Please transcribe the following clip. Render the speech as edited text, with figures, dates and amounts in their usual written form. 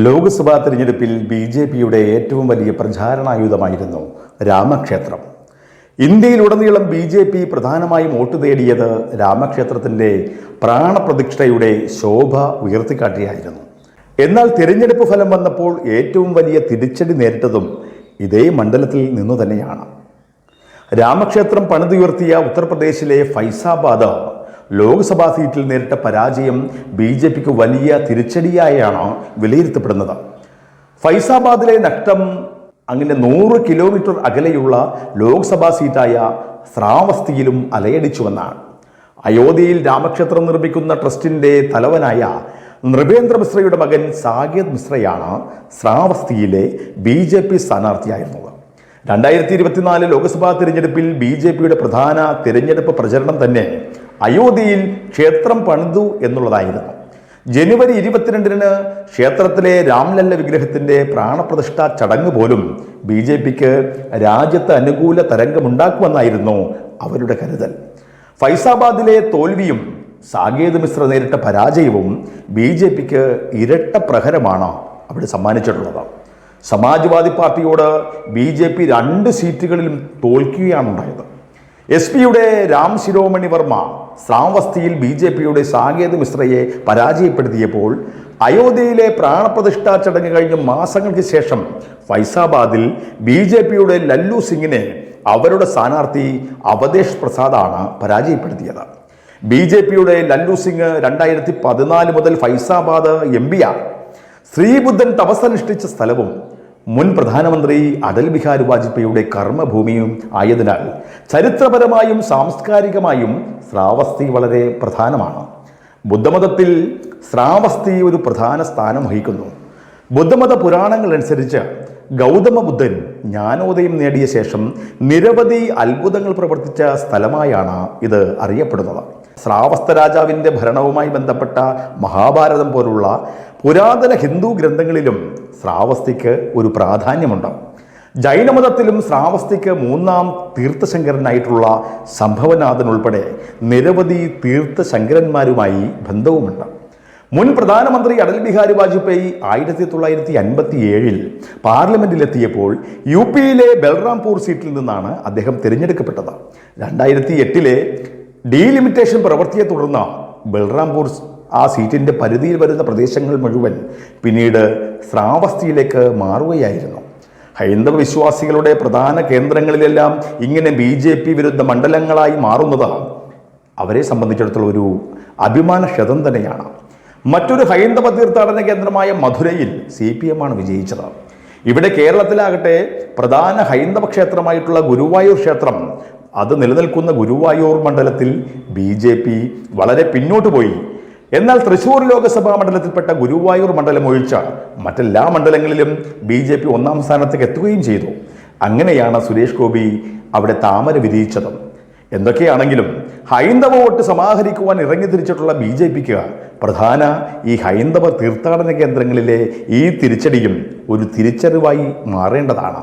ലോക്സഭാ തിരഞ്ഞെടുപ്പിൽ ബി.ജെ.പിയുടെ ഏറ്റവും വലിയ പ്രചാരണായുധമായിരുന്നു രാമക്ഷേത്രം. ഇന്ത്യയിലുടനീളം ബി.ജെ.പി പ്രധാനമായും വോട്ട് തേടിയത് രാമക്ഷേത്രത്തിൻ്റെ പ്രാണപ്രതിഷ്ഠയുടെ ശോഭ ഉയർത്തിക്കാട്ടിയായിരുന്നു. എന്നാൽ തിരഞ്ഞെടുപ്പ് ഫലം വന്നപ്പോൾ ഏറ്റവും വലിയ തിരിച്ചടി നേരിട്ടതും ഇതേ മണ്ഡലത്തിൽ നിന്നു തന്നെയാണ്. രാമക്ഷേത്രം പണിതുയർത്തിയ ഉത്തർപ്രദേശിലെ ഫൈസാബാദ് ലോക്സഭാ സീറ്റിൽ നേരിട്ട പരാജയം ബി.ജെ.പിക്ക് വലിയ തിരിച്ചടിയായാണ് വിലയിരുത്തപ്പെടുന്നത്. ഫൈസാബാദിലെ നഷ്ടം അങ്ങനെ 100 കിലോമീറ്റർ അകലെയുള്ള ലോക്സഭാ സീറ്റായ ശ്രാവസ്തിയിലും അലയടിച്ചുവെന്നാണ്. അയോധ്യയിൽ രാമക്ഷേത്രം നിർമ്മിക്കുന്ന ട്രസ്റ്റിൻ്റെ തലവനായ നൃപേന്ദ്ര മിശ്രയുടെ മകൻ സാകേത് മിശ്രയാണ് ശ്രാവസ്തിയിലെ ബി.ജെ.പി സ്ഥാനാർത്ഥിയായിരുന്നത്. 2024 ലോക്സഭാ തിരഞ്ഞെടുപ്പിൽ ബി.ജെ.പിയുടെ പ്രധാന തിരഞ്ഞെടുപ്പ് പ്രചരണം തന്നെ അയോധ്യയിൽ ക്ഷേത്രം പണിതു എന്നുള്ളതായിരുന്നു. ജനുവരി 22-ന് ക്ഷേത്രത്തിലെ രാംലല്ല വിഗ്രഹത്തിന്റെ പ്രാണപ്രതിഷ്ഠാ ചടങ്ങ് പോലും ബി.ജെ.പിക്ക് രാജ്യത്ത് അനുകൂല തരംഗമുണ്ടാക്കുമെന്നായിരുന്നു അവരുടെ കരുതൽ. ഫൈസാബാദിലെ തോൽവിയും സാകേത് മിശ്ര നേരിട്ട പരാജയവും ബി.ജെ.പിക്ക് ഇരട്ട പ്രഹരമാണ് അവിടെ സമ്മാനിച്ചിട്ടുള്ളത്. സമാജ്വാദി പാർട്ടിയോട് ബി.ജെ.പി 2 സീറ്റുകളിലും തോൽക്കുകയാണ് ഉണ്ടായത്. എസ്.പിയുടെ രാം ശിരോമണി വർമ്മ ശ്രാവസ്തിയിൽ ബി.ജെ.പിയുടെ സാകേത് മിശ്രയെ പരാജയപ്പെടുത്തിയപ്പോൾ അയോധ്യയിലെ പ്രാണപ്രതിഷ്ഠാ ചടങ്ങ് കഴിഞ്ഞ മാസങ്ങൾക്ക് ശേഷം ഫൈസാബാദിൽ ബി.ജെ.പിയുടെ ലല്ലു സിംഗിനെ അവരുടെ സ്ഥാനാർത്ഥി അവധേഷ് പ്രസാദാണ് പരാജയപ്പെടുത്തിയത്. ബി.ജെ.പിയുടെ ലല്ലു സിംഗ് 2014 മുതൽ ഫൈസാബാദ് എം.പിയാണ്. ശ്രീബുദ്ധൻ തപസ്സനുഷ്ഠിച്ച സ്ഥലവും മുൻ പ്രധാനമന്ത്രി അടൽ ബിഹാരി വാജ്പേയിയുടെ കർമ്മഭൂമിയും ആയതിനാൽ ചരിത്രപരമായും സാംസ്കാരികമായും ശ്രാവസ്തി വളരെ പ്രധാനമാണ്. ബുദ്ധമതത്തിൽ ശ്രാവസ്തി ഒരു പ്രധാന സ്ഥാനം വഹിക്കുന്നു. ബുദ്ധമത പുരാണങ്ങൾ അനുസരിച്ച് ഗൗതമ ബുദ്ധൻ ജ്ഞാനോദയം നേടിയ ശേഷം നിരവധി അത്ഭുതങ്ങൾ പ്രവർത്തിച്ച സ്ഥലമായാണ് ഇത് അറിയപ്പെടുന്നത്. ശ്രാവസ്ത രാജാവിൻ്റെ ഭരണവുമായി ബന്ധപ്പെട്ട മഹാഭാരതം പോലുള്ള പുരാതന ഹിന്ദു ഗ്രന്ഥങ്ങളിലും ശ്രാവസ്തിക്ക് ഒരു പ്രാധാന്യമുണ്ട്. ജൈനമതത്തിലും ശ്രാവസ്തിക്ക് 3ാം തീർത്ഥശങ്കരനായിട്ടുള്ള സംഭവനാഥൻ ഉൾപ്പെടെ നിരവധി തീർത്ഥശങ്കരന്മാരുമായി ബന്ധവുമുണ്ട്. മുൻ പ്രധാനമന്ത്രി അടൽ ബിഹാരി വാജ്പേയി 1957-ൽ പാർലമെന്റിലെത്തിയപ്പോൾ യു.പിയിലെ ബൽറാംപൂർ സീറ്റിൽ നിന്നാണ് അദ്ദേഹം തിരഞ്ഞെടുക്കപ്പെട്ടത്. 2008-ലെ ഡീലിമിറ്റേഷൻ പ്രവൃത്തിയെ തുടർന്ന് ബൽറാംപൂർ ആ സീറ്റിൻ്റെ പരിധിയിൽ വരുന്ന പ്രദേശങ്ങൾ മുഴുവൻ പിന്നീട് ശ്രാവസ്തിയിലേക്ക് മാറുകയായിരുന്നു. ഹൈന്ദവ വിശ്വാസികളുടെ പ്രധാന കേന്ദ്രങ്ങളിലെല്ലാം ഇങ്ങനെ ബി.ജെ.പി വിരുദ്ധ മണ്ഡലങ്ങളായി മാറുന്നത് അവരെ സംബന്ധിച്ചിടത്തോളം ഒരു അഭിമാന ക്ഷതം തന്നെയാണ്. മറ്റൊരു ഹൈന്ദവ തീർത്ഥാടന കേന്ദ്രമായ മധുരയിൽ CPM ആണ് വിജയിച്ചത്. ഇവിടെ കേരളത്തിലാകട്ടെ പ്രധാന ഹൈന്ദവ ക്ഷേത്രമായിട്ടുള്ള ഗുരുവായൂർ ക്ഷേത്രം അത് നിലനിൽക്കുന്ന ഗുരുവായൂർ മണ്ഡലത്തിൽ ബി.ജെ.പി വളരെ പിന്നോട്ട് പോയി. എന്നാൽ തൃശ്ശൂർ ലോക്സഭാ മണ്ഡലത്തിൽപ്പെട്ട ഗുരുവായൂർ മണ്ഡലം ഒഴിച്ച മറ്റെല്ലാ മണ്ഡലങ്ങളിലും ബി.ജെ.പി 1ാം സ്ഥാനത്തേക്ക് എത്തുകയും ചെയ്തു. അങ്ങനെയാണ് സുരേഷ് ഗോപി അവിടെ താമര വിരിയിച്ചത്. എന്തൊക്കെയാണെങ്കിലും ഹൈന്ദവ വോട്ട് സമാഹരിക്കുവാൻ ഇറങ്ങി തിരിച്ചിട്ടുള്ള ബി.ജെ.പിക്ക് പ്രധാന ഈ ഹൈന്ദവ തീർത്ഥാടന കേന്ദ്രങ്ങളിലെ ഈ തിരിച്ചടിയും ഒരു തിരിച്ചറിവായി മാറേണ്ടതാണ്.